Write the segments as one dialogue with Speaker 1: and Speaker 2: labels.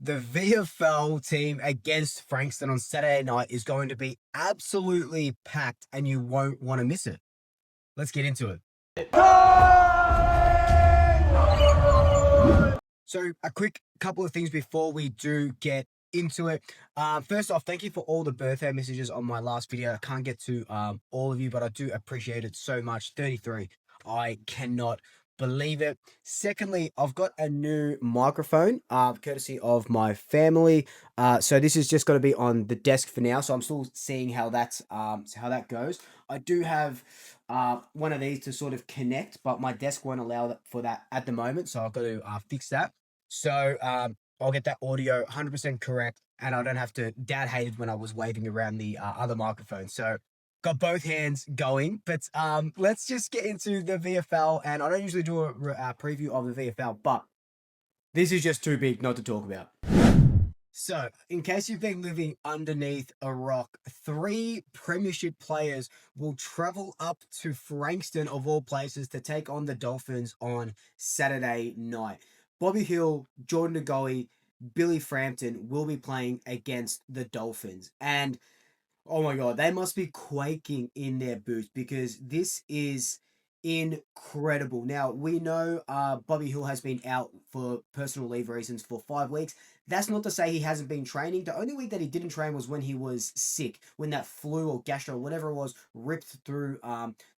Speaker 1: The VFL team against Frankston on Saturday night is going to be absolutely packed and you won't want to miss it. Let's get into it. So, a quick couple of things before we do get into it. First off, thank you for all the birthday messages on my last video. I can't get to all of you, but I do appreciate it so much. 33. I cannot believe it. Secondly, I've got a new microphone, courtesy of my family. So this is just going to be on the desk for now. So I'm still seeing how that goes. I do have one of these to sort of connect, but my desk won't allow for that at the moment. So I've got to fix that. So I'll get that audio 100% correct, and I don't have to. Dad hated when I was waving around the other microphone, so got both hands going. But let's just get into the VFL, and I don't usually do a preview of the VFL, but this is just too big not to talk about. So, in case you've been living underneath a rock, 3 premiership players will travel up to Frankston, of all places, to take on the Dolphins on Saturday night. Bobby Hill, Jordan Goey, Billy Frampton will be playing against the Dolphins. And, oh my God, they must be quaking in their boots because this is incredible. Now, we know Bobby Hill has been out for personal leave reasons for 5 weeks. That's not to say he hasn't been training. The only week that he didn't train was when he was sick, when that flu or gastro, whatever it was, ripped through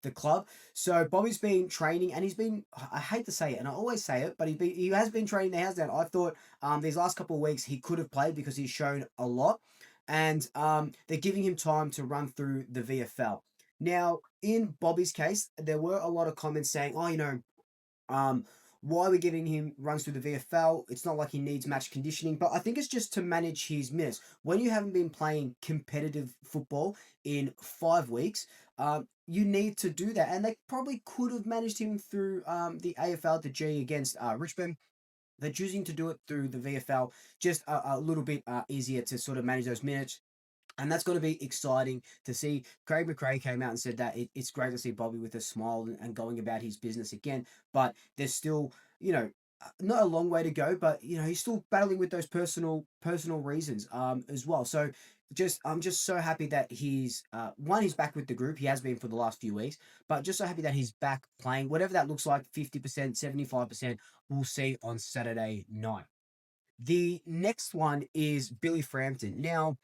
Speaker 1: the club. So Bobby's been training, and he's been, I hate to say it, and I always say it, but he has been training the house down. I thought these last couple of weeks he could have played because he's shown a lot. And they're giving him time to run through the VFL. Now, in Bobby's case, there were a lot of comments saying, oh, why are we giving him runs through the VFL? It's not like he needs match conditioning, but I think it's just to manage his minutes. When you haven't been playing competitive football in 5 weeks, you need to do that. And they probably could have managed him through the AFL to G against Richmond. They're choosing to do it through the VFL, just a little bit easier to sort of manage those minutes. And that's going to be exciting to see. Craig McRae came out and said that it's great to see Bobby with a smile and going about his business again. But there's still, not a long way to go, but he's still battling with those personal reasons as well. So I'm just so happy that he's back with the group. He has been for the last few weeks, but just so happy that he's back playing, whatever that looks like, 50%, 75%, we'll see on Saturday night. The next one is Billy Frampton. Now,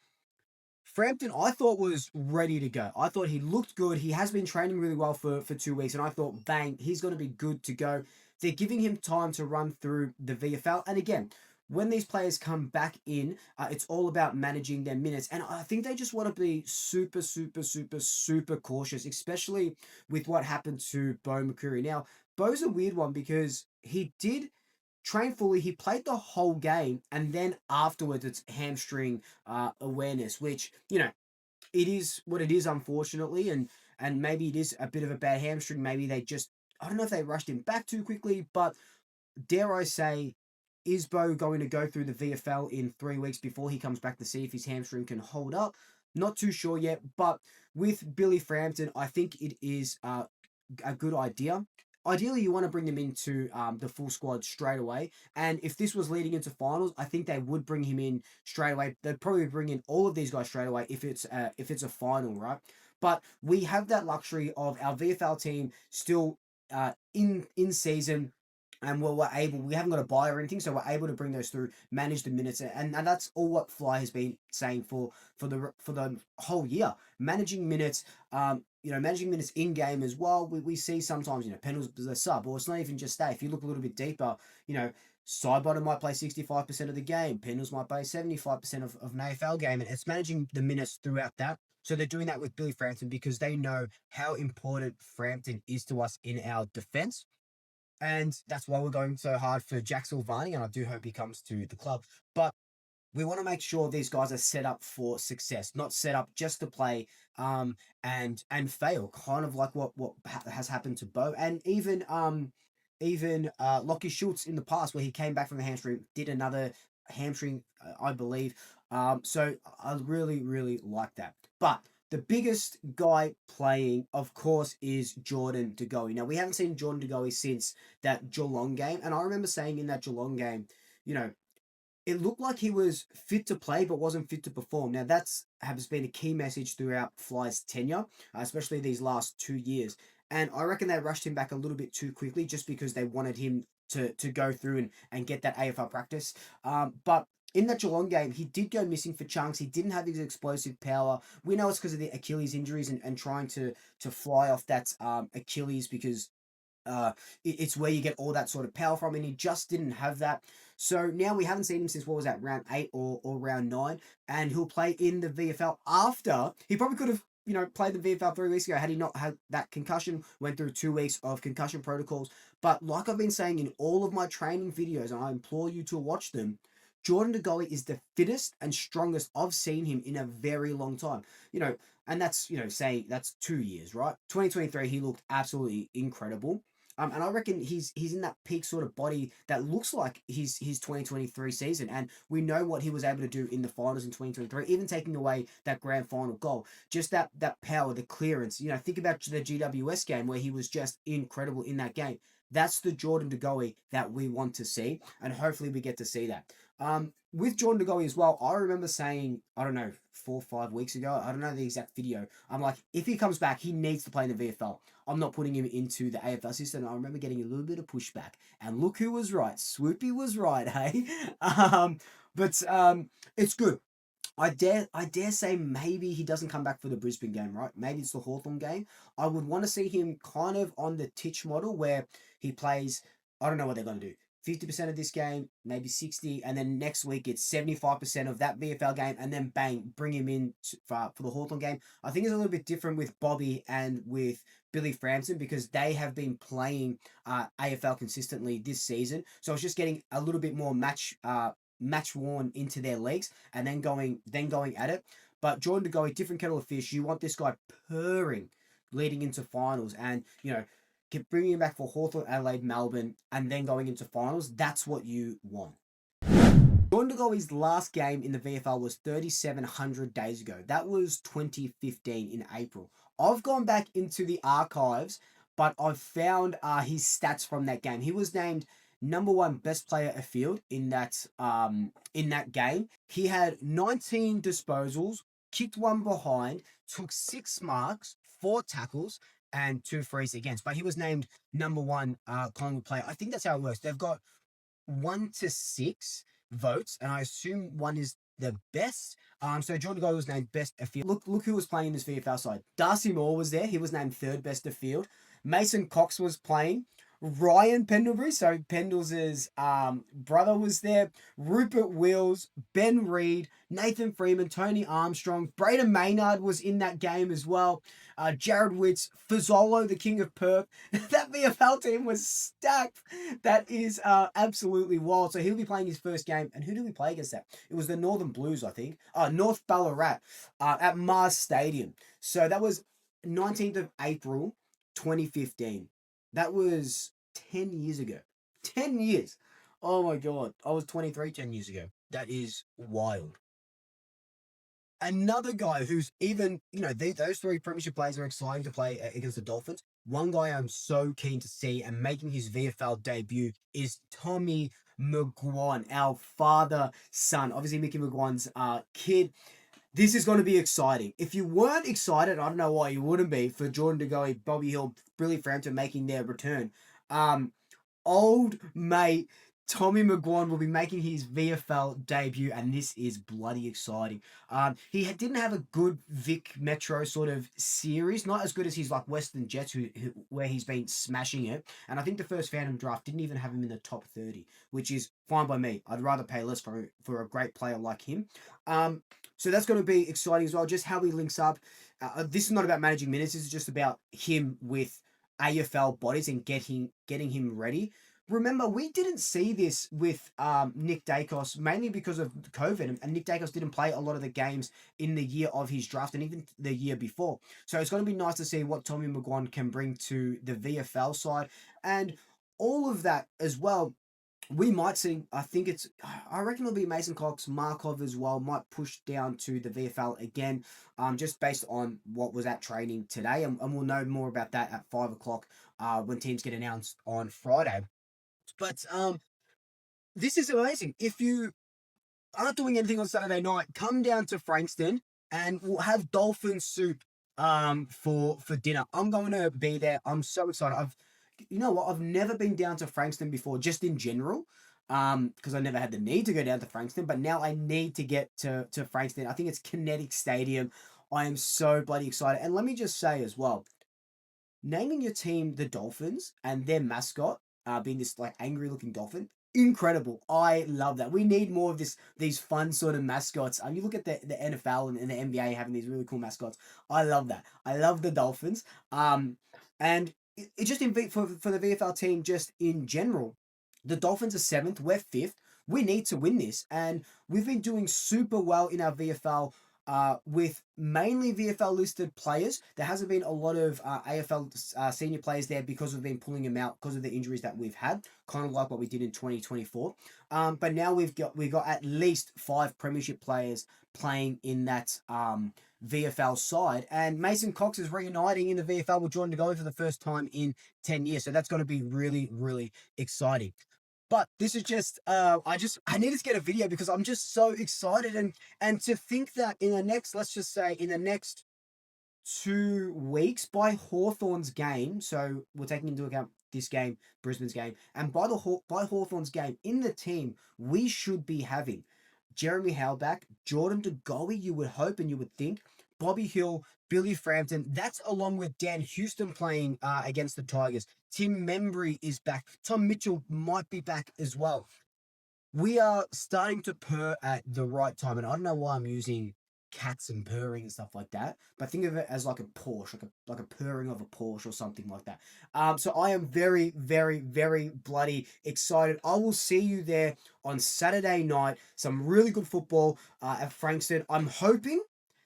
Speaker 1: Frampton, I thought, was ready to go. I thought he looked good. He has been training really well for 2 weeks, and I thought, bang, he's going to be good to go. They're giving him time to run through the VFL. And again, when these players come back in, it's all about managing their minutes. And I think they just want to be super, super, super, super cautious, especially with what happened to Bo McCreary. Now, Bo's a weird one because he did train fully. He played the whole game, and then afterwards, it's hamstring awareness, which it is what it is, unfortunately, and maybe it is a bit of a bad hamstring. Maybe they just, I don't know if they rushed him back too quickly, but dare I say, is Bo going to go through the VFL in 3 weeks before he comes back to see if his hamstring can hold up? Not too sure yet, but with Billy Frampton, I think it is a good idea. Ideally, you want to bring them into the full squad straight away. And if this was leading into finals, I think they would bring him in straight away. They'd probably bring in all of these guys straight away if it's a final, right? But we have that luxury of our VFL team still in season, and we haven't got a buy or anything, so we're able to bring those through, manage the minutes, and that's all what Fly has been saying for the whole year, managing minutes. Managing minutes in game as well. We see sometimes, Pendle's a sub, or it's not even just that. If you look a little bit deeper, Sidebottom might play 65% of the game. Pendles might play 75% of an AFL game, and it's managing the minutes throughout that. So they're doing that with Billy Frampton because they know how important Frampton is to us in our defense. And that's why we're going so hard for Jack Silvani, and I do hope he comes to the club. But we want to make sure these guys are set up for success, not set up just to play and fail, kind of like what has happened to Bo, and even Lockie Schultz in the past, where he came back from the hamstring, did another hamstring, I believe. So I really, really like that. But the biggest guy playing, of course, is Jordan De Goey. Now, we haven't seen Jordan De Goey since that Geelong game, and I remember saying in that Geelong game, it looked like he was fit to play but wasn't fit to perform. Now that's has been a key message throughout Fly's tenure, especially these last 2 years. And I reckon they rushed him back a little bit too quickly just because they wanted him to go through and get that AFL practice. But in that Geelong game, he did go missing for chunks. He didn't have his explosive power. We know it's because of the Achilles injuries and trying to fly off that Achilles because uh, it's where you get all that sort of power from, and he just didn't have that. So now we haven't seen him since what was that, round 8 or round 9, and he'll play in the VFL after he probably could have. Played the VFL 3 weeks ago had he not had that concussion, went through 2 weeks of concussion protocols. But like I've been saying in all of my training videos, and I implore you to watch them, Jordan De Goey is the fittest and strongest I've seen him in a very long time. And that's, say that's 2 years, right? 2023, he looked absolutely incredible. And I reckon he's in that peak sort of body that looks like his 2023 season. And we know what he was able to do in the finals in 2023, even taking away that grand final goal. Just that power, the clearance. Think about the GWS game where he was just incredible in that game. That's the Jordan De Goey that we want to see, and hopefully we get to see that. With Jordan De Goey as well, I remember saying, I don't know, 4 or 5 weeks ago, I don't know the exact video. I'm like, if he comes back, he needs to play in the VFL. I'm not putting him into the AFL system. I remember getting a little bit of pushback. And look who was right. Swoopy was right, hey? But it's good. I dare say maybe he doesn't come back for the Brisbane game, right? Maybe it's the Hawthorn game. I would want to see him kind of on the Titch model where he plays, I don't know what they're going to do. 50% of this game, maybe 60, and then next week it's 75% of that VFL game, and then bang, bring him in for the Hawthorn game. I think it's a little bit different with Bobby and with Billy Frampton because they have been playing AFL consistently this season. So it's just getting a little bit more match worn into their legs and then going at it. But Jordan De Goey, different kettle of fish. You want this guy purring leading into finals, and bringing him back for Hawthorn, Adelaide, Melbourne, and then going into finals. That's what you want. Jordan De Goey's last game in the VFL was 3,700 days ago. That was 2015 in April. I've gone back into the archives, but I've found his stats from that game. He was named number 1 best player afield in that game. He had 19 disposals, kicked 1 behind, took 6 marks, 4 tackles, and 2 frees against. But he was named number 1 Collingwood player. I think that's how it works. They've got 1 to 6 votes, and I assume 1 is the best. So Jordan De Goey was named best afield. Look who was playing in this VFL side. Darcy Moore was there. He was named 3rd best afield. Mason Cox was playing. Ryan Pendlebury, so Pendles' brother, was there. Rupert Wills, Ben Reid, Nathan Freeman, Tony Armstrong, Braden Maynard was in that game as well. Jared Witts, Fazolo, the king of perp. That VFL team was stacked. That is absolutely wild. So he'll be playing his first game. And who did we play against that? It was the Northern Blues, I think. North Ballarat at Mars Stadium. So that was 19th of April, 2015. That was 10 years ago. 10 years. Oh my God. I was 23 10 years ago. That is wild. Another guy who's even, those 3 premiership players are exciting to play against the Dolphins. One guy I'm so keen to see and making his VFL debut is Tommy McGuane, our father-son. Obviously, Mickey McGuane's kid. This is going to be exciting. If you weren't excited, I don't know why you wouldn't be, for Jordan De Goey, Bobby Hill, Billy Frampton making their return. Old mate Tommy McGuane will be making his VFL debut, and this is bloody exciting. He didn't have a good Vic Metro sort of series, not as good as his like Western Jets, where he's been smashing it. And I think the first Phantom draft didn't even have him in the top 30, which is fine by me. I'd rather pay less for a great player like him. So that's going to be exciting as well. Just how he links up. This is not about managing minutes. This is just about him with AFL bodies and getting him ready. Remember, we didn't see this with Nick Dacos, mainly because of COVID, and Nick Dacos didn't play a lot of the games in the year of his draft and even the year before. So it's going to be nice to see what Tommy McGuane can bring to the VFL side, and all of that as well. We might see, I reckon it'll be Mason Cox, Markov as well, might push down to the VFL again, just based on what was at training today. And we'll know more about that at 5 o'clock when teams get announced on Friday. But this is amazing. If you aren't doing anything on Saturday night, come down to Frankston and we'll have dolphin soup for dinner. I'm going to be there. I'm so excited. You know what? I've never been down to Frankston before, just in general. Because I never had the need to go down to Frankston, but now I need to get to Frankston. I think it's Kinetic Stadium. I am so bloody excited. And let me just say as well, naming your team the Dolphins and their mascot being this like angry looking dolphin, incredible. I love that. We need more of these fun sort of mascots. You look at the NFL and the NBA having these really cool mascots. I love that. I love the Dolphins. And it just for the VFL team just in general. The Dolphins are 7th. We're 5th. We need to win this, and we've been doing super well in our VFL. With mainly VFL listed players. There hasn't been a lot of AFL senior players there because we've been pulling them out because of the injuries that we've had, kind of like what we did in 2024. But now we've got at least 5 premiership players playing in that VFL side, and Mason Cox is reuniting in the VFL. Will join the Goey for the first time in 10 years, so that's going to be really, really exciting. But this is just, I need to get a video because I'm just so excited. And to think that in the next, let's just say in the next 2 weeks by Hawthorn's game, so we're taking into account this game, Brisbane's game, and by Hawthorn's game in the team, we should be having Jeremy Howe back, Jordan De Goey, you would hope and you would think, Bobby Hill, Billy Frampton. That's along with Dan Houston playing against the Tigers. Tim Membry is back. Tom Mitchell might be back as well. We are starting to purr at the right time. And I don't know why I'm using cats and purring and stuff like that. But think of it as like a Porsche, like a purring of a Porsche or something like that. So I am very, very, very bloody excited. I will see you there on Saturday night. Some really good football at Frankston. I'm hoping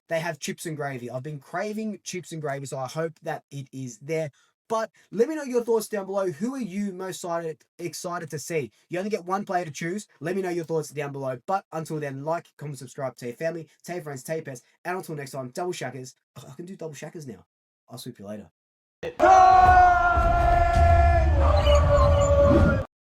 Speaker 1: they have chips and gravy. I've been craving chips and gravy, so I hope that it is there. But let me know your thoughts down below. Who are you most excited to see? You only get one player to choose. Let me know your thoughts down below. But until then, like, comment, subscribe, tell your family, tell your friends, tell your pets. And until next time, double shackers. I can do double shackers now. I'll swoop you later.